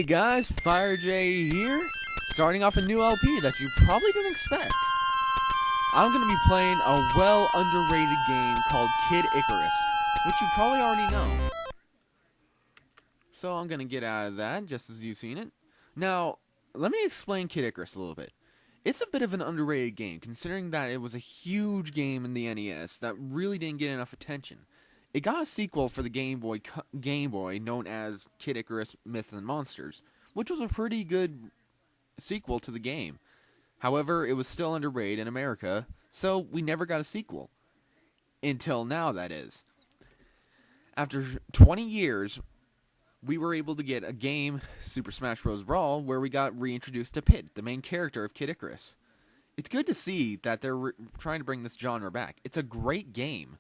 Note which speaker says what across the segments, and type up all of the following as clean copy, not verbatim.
Speaker 1: Hey guys, FireJ here, starting off a new LP that you probably didn't expect. I'm going to be playing a well-underrated game called Kid Icarus, which you probably already know. So I'm going to get out of that, just as you've seen it. Now, let me explain Kid Icarus a little bit. It's a bit of an underrated game, considering that it was a huge game in the NES that really didn't get enough attention. It got a sequel for the Game Boy known as Kid Icarus Myths and Monsters, which was a pretty good sequel to the game. However, it was still underrated in America, so we never got a sequel. Until now, that is. After 20 years, we were able to get a game, Super Smash Bros. Brawl, where we got reintroduced to Pit, the main character of Kid Icarus. It's good to see that they're trying to bring this genre back. It's a great game.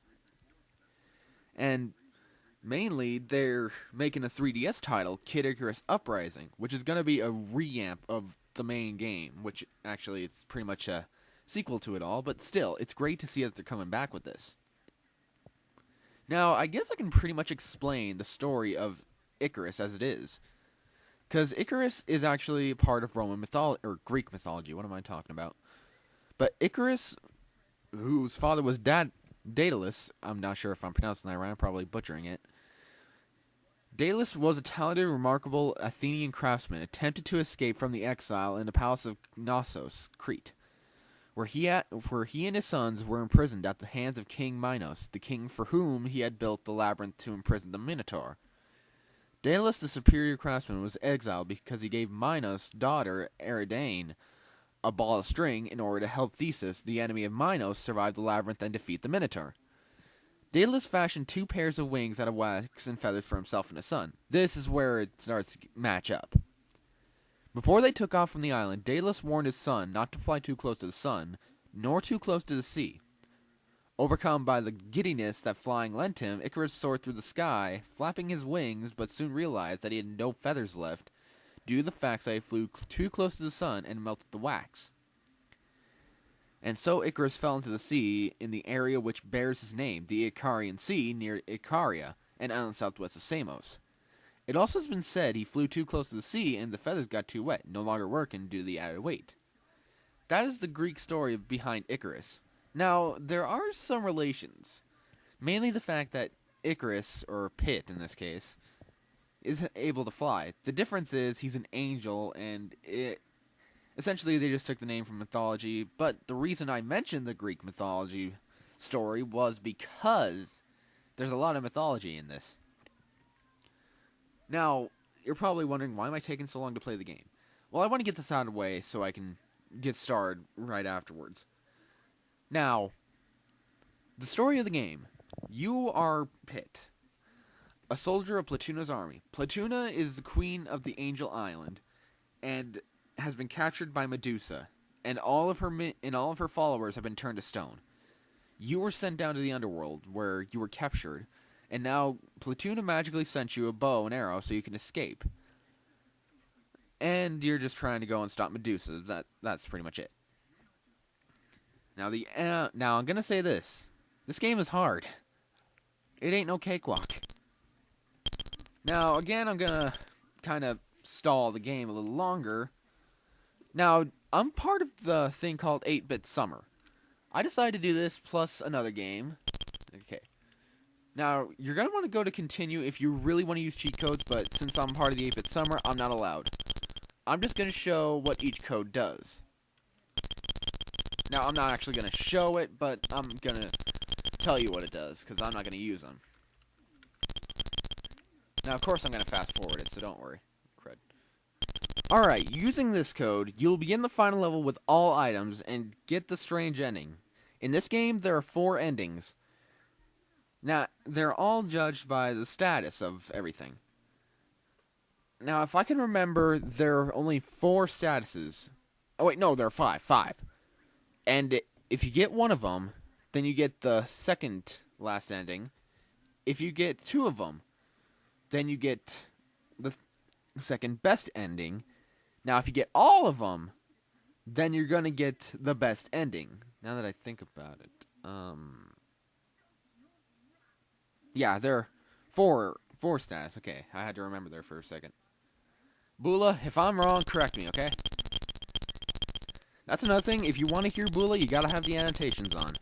Speaker 1: And mainly, they're making a 3DS title, Kid Icarus Uprising, which is going to be a revamp of the main game, which actually is pretty much a sequel to it all, but still, it's great to see that they're coming back with this. Now, I guess I can pretty much explain the story of Icarus as it is, because Icarus is actually part of Roman mythology, or Greek mythology, what am I talking about? But Icarus, whose father was Daedalus, I'm not sure if I'm pronouncing that right, I'm probably butchering it. Daedalus was a talented, remarkable Athenian craftsman, attempted to escape from the exile in the palace of Knossos, Crete, where he and his sons were imprisoned at the hands of King Minos, the king for whom he had built the labyrinth to imprison the Minotaur. Daedalus, the superior craftsman, was exiled because he gave Minos' daughter, Ariadne, a ball of string in order to help Theseus, the enemy of Minos, survive the labyrinth and defeat the Minotaur. Daedalus fashioned 2 pairs of wings out of wax and feathers for himself and his son. This is where it starts to match up. Before they took off from the island, Daedalus warned his son not to fly too close to the sun, nor too close to the sea. Overcome by the giddiness that flying lent him, Icarus soared through the sky, flapping his wings, but soon realized that he had no feathers left, due to the fact that he flew too close to the sun and melted the wax. And so Icarus fell into the sea in the area which bears his name, the Icarian Sea, near Icaria, an island southwest of Samos. It also has been said he flew too close to the sea and the feathers got too wet, no longer working due to the added weight. That is the Greek story behind Icarus. Now, there are some relations, mainly the fact that Icarus, or Pit in this case, is able to fly. The difference is he's an angel, and essentially they just took the name from mythology, but the reason I mentioned the Greek mythology story was because there's a lot of mythology in this. Now, you're probably wondering, why am I taking so long to play the game? Well, I want to get this out of the way so I can get started right afterwards. Now, the story of the game. You are Pit, a soldier of Platuna's army. Platuna is the queen of the Angel Island, and has been captured by Medusa, and all of her followers have been turned to stone. You were sent down to the underworld, where you were captured, and now Platuna magically sent you a bow and arrow so you can escape. And you're just trying to go and stop Medusa. That's pretty much it. Now I'm gonna say this. This game is hard. It ain't no cakewalk. Now, again, I'm gonna kind of stall the game a little longer. Now, I'm part of the thing called 8-Bit Summer. I decided to do this plus another game. Okay. Now, you're going to want to go to continue if you really want to use cheat codes, but since I'm part of the 8-Bit Summer, I'm not allowed. I'm just going to show what each code does. Now, I'm not actually going to show it, but I'm going to tell you what it does, because I'm not going to use them. Now, of course, I'm going to fast forward it, so don't worry. Crud. Alright, using this code, you'll begin the final level with all items and get the strange ending. In this game, there are 4 endings. Now, they're all judged by the status of everything. Now, if I can remember, there are only 4 statuses. Oh wait, no, there are 5. 5. And if you get one of them, then you get the second last ending. If you get 2 of them, then you get the second best ending. Now, if you get all of them, then you're going to get the best ending. Now that I think about it. Yeah, there are four stats. Okay, I had to remember there for a second. Bula, if I'm wrong, correct me, okay? That's another thing. If you want to hear Bula, you gotta have the annotations on.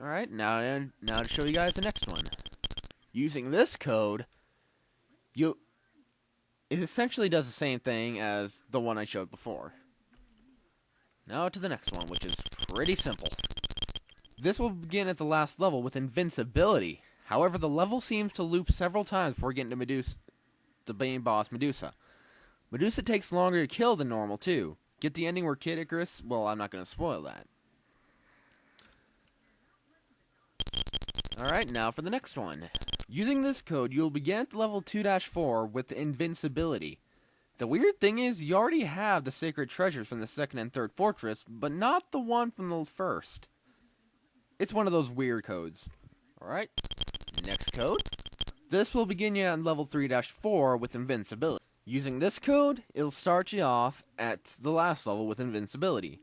Speaker 1: Alright, now to show you guys the next one. Using this code, it essentially does the same thing as the one I showed before. Now to the next one, which is pretty simple. This will begin at the last level with invincibility. However, the level seems to loop several times before getting to the main boss, Medusa. Medusa takes longer to kill than normal, too. Get the ending where Kid Icarus... Well, I'm not going to spoil that. Alright, now for the next one. Using this code, you'll begin at level 2-4 with invincibility. The weird thing is, you already have the sacred treasures from the second and third fortress, but not the one from the first. It's one of those weird codes. Alright, next code. This will begin you at level 3-4 with invincibility. Using this code, it'll start you off at the last level with invincibility.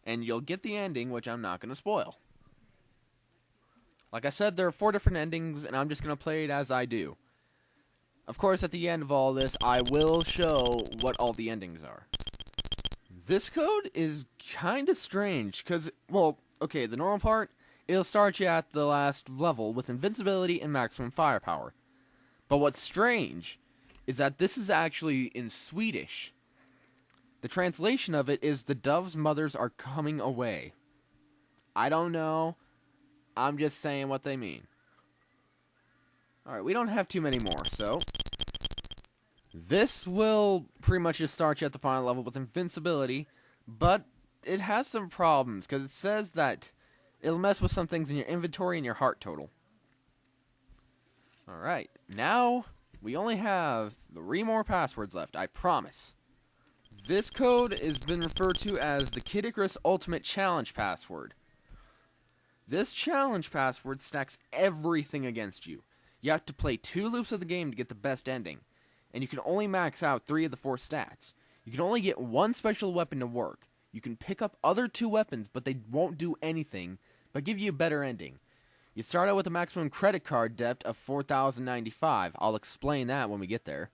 Speaker 1: And you'll get the ending, which I'm not going to spoil. Like I said, there are 4 different endings, and I'm just going to play it as I do. Of course, at the end of all this, I will show what all the endings are. This code is kind of strange, because, well, okay, the normal part, it'll start you at the last level with invincibility and maximum firepower. But what's strange is that this is actually in Swedish. The translation of it is, the dove's mothers are coming away. I don't know. I'm just saying what they mean. Alright, we don't have too many more, so... This will pretty much just start you at the final level with invincibility, but it has some problems, because it says that it'll mess with some things in your inventory and your heart total. Alright, now... we only have 3 more passwords left, I promise. This code has been referred to as the Kid Icarus Ultimate Challenge password. This challenge password stacks everything against you. You have to play 2 loops of the game to get the best ending. And you can only max out 3 of the 4 stats. You can only get 1 special weapon to work. You can pick up other 2 weapons, but they won't do anything, but give you a better ending. You start out with a maximum credit card debt of 4,095. I'll explain that when we get there.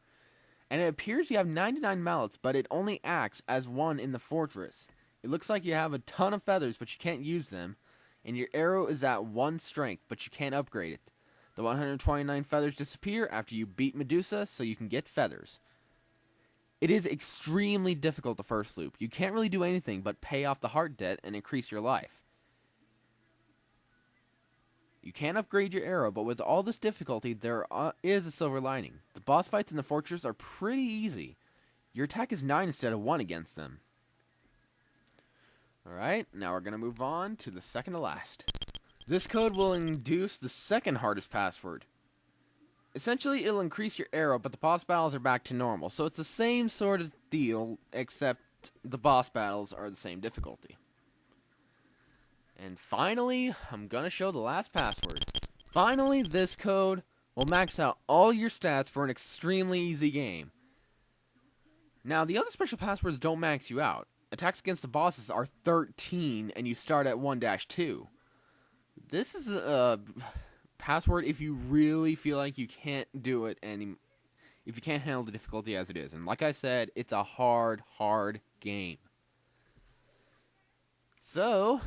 Speaker 1: And it appears you have 99 mallets, but it only acts as 1 in the fortress. It looks like you have a ton of feathers, but you can't use them. And your arrow is at 1 strength, but you can't upgrade it. The 129 feathers disappear after you beat Medusa, so you can get feathers. It is extremely difficult the first loop. You can't really do anything but pay off the heart debt and increase your life. You can upgrade your arrow, but with all this difficulty, there is a silver lining. The boss fights in the fortress are pretty easy. Your attack is 9 instead of 1 against them. Alright, now we're going to move on to the second to last. This code will induce the second hardest password. Essentially, it'll increase your arrow, but the boss battles are back to normal. So it's the same sort of deal, except the boss battles are the same difficulty. And finally, I'm going to show the last password. Finally, this code will max out all your stats for an extremely easy game. Now, the other special passwords don't max you out. Attacks against the bosses are 13, and you start at 1-2. This is a password if you really feel like you can't do it, and if you can't handle the difficulty as it is. And like I said, it's a hard game. So...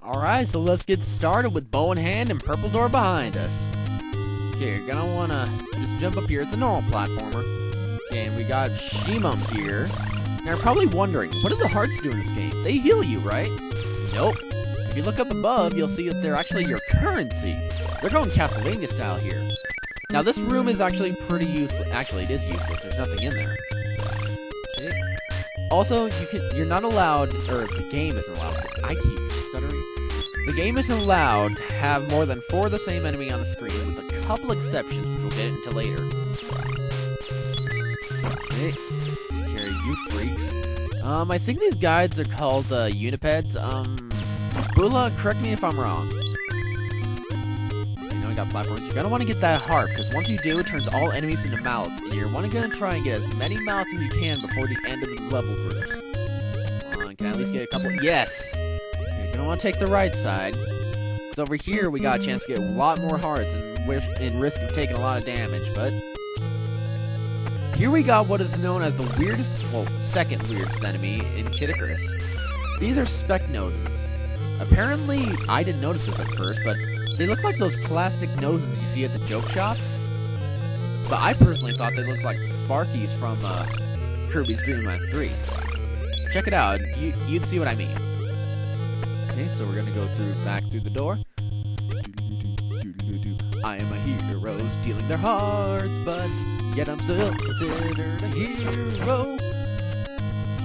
Speaker 1: Alright, so let's get started with bow in hand and purple door behind us. Okay, you're gonna wanna just jump up here. It's a normal platformer. Okay, and we got Shimums here. Now you're probably wondering, what do the hearts do in this game? They heal you, right? Nope. If you look up above, you'll see that they're actually your currency. They're going Castlevania style here. Now this room is actually pretty useless. Actually, it is useless. There's nothing in there. Okay. Also, you're not allowed, or the game isn't allowed. I keep stuttering. The game isn't allowed to have more than 4 of the same enemy on the screen, with a couple exceptions, which we'll get into later. Okay, carry you freaks. I think these guides are called Unipeds. Bula, correct me if I'm wrong. got platforms. You're gonna want to get that heart, because once you do, it turns all enemies into mallets, and you're gonna try and get as many mallets as you can before the end of the level groups. Come on, can I at least get a couple? Yes! You're gonna want to take the right side, because over here we got a chance to get a lot more hearts and risk of taking a lot of damage, but here we got what is known as the weirdest, well, second weirdest enemy in Kid Icarus. These are speck noses. Apparently, I didn't notice this at first, but they look like those plastic noses you see at the joke shops. But I personally thought they looked like the Sparkies from Kirby's Dream Land 3. Check it out, you'd see what I mean. Okay, so we're gonna go back through the door. I am a hero stealing their hearts, but yet I'm still considered a hero.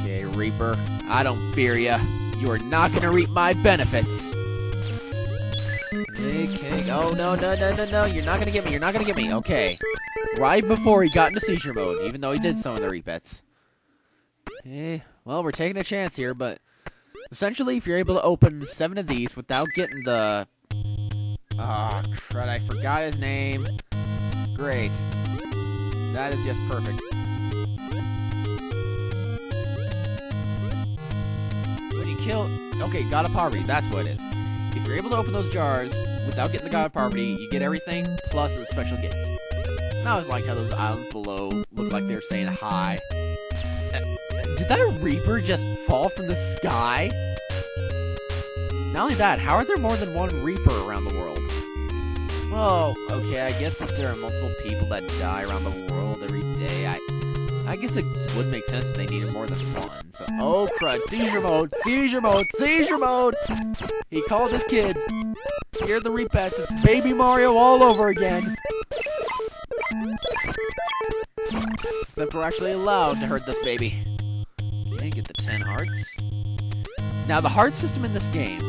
Speaker 1: Okay, Reaper, I don't fear ya. You are not gonna reap my benefits. Okay, oh no, you're not gonna get me, okay. Right before he got into seizure mode, even though he did some of the repeats. Okay, well, we're taking a chance here, but essentially, if you're able to open 7 of these without getting the... Ah, crud, I forgot his name. Great. That is just perfect. When you kill... Okay, God of Poverty, that's what it is. If you're able to open those jars without getting the God of Poverty, you get everything, plus a special gift. And I always liked how those islands below looked like they were saying hi. Did that Reaper just fall from the sky? Not only that, how are there more than one Reaper around the world? Well, okay, I guess if there are multiple people that die around the world every day, I guess it would make sense if they needed more than one. So, oh crud, seizure mode, seizure mode, seizure mode! He called his kids. Here are the repeats, it's Baby Mario all over again. Except we're actually allowed to hurt this baby. Okay, get the 10 hearts. Now, the heart system in this game,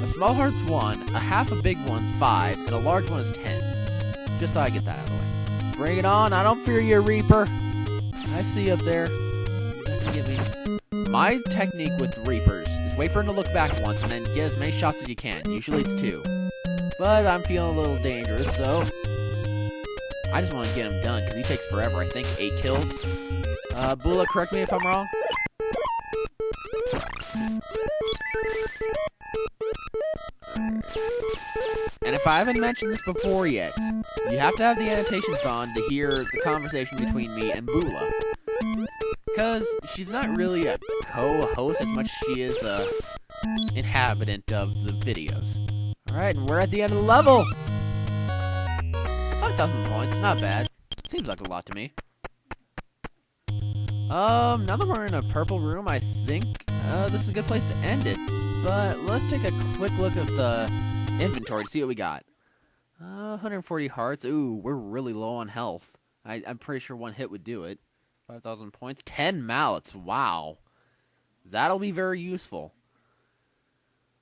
Speaker 1: a small heart's 1, a half a big one's 5, and a large one is 10. Just so I get that out of the way. Bring it on, I don't fear you, Reaper. I see you up there. You're not gonna get me. My technique with Reapers is wait for him to look back once and then get as many shots as you can. Usually it's 2. But I'm feeling a little dangerous, so I just want to get him done, because he takes forever. I think 8 kills. Bula, correct me if I'm wrong. And if I haven't mentioned this before yet, you have to have the annotations on to hear the conversation between me and Bula. Because she's not really a co-host as much as she is a inhabitant of the videos. Alright, and we're at the end of the level! 5,000 points, not bad. Seems like a lot to me. Now that we're in a purple room, I think this is a good place to end it. But let's take a quick look at the inventory to see what we got. 140 hearts. Ooh, we're really low on health. I'm pretty sure one hit would do it. 5,000 points. 10 mallets. Wow. That'll be very useful.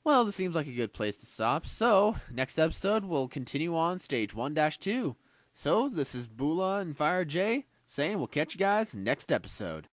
Speaker 1: Well, this seems like a good place to stop. So, next episode, we'll continue on stage 1-2. So, this is Bula and Fire J saying we'll catch you guys next episode.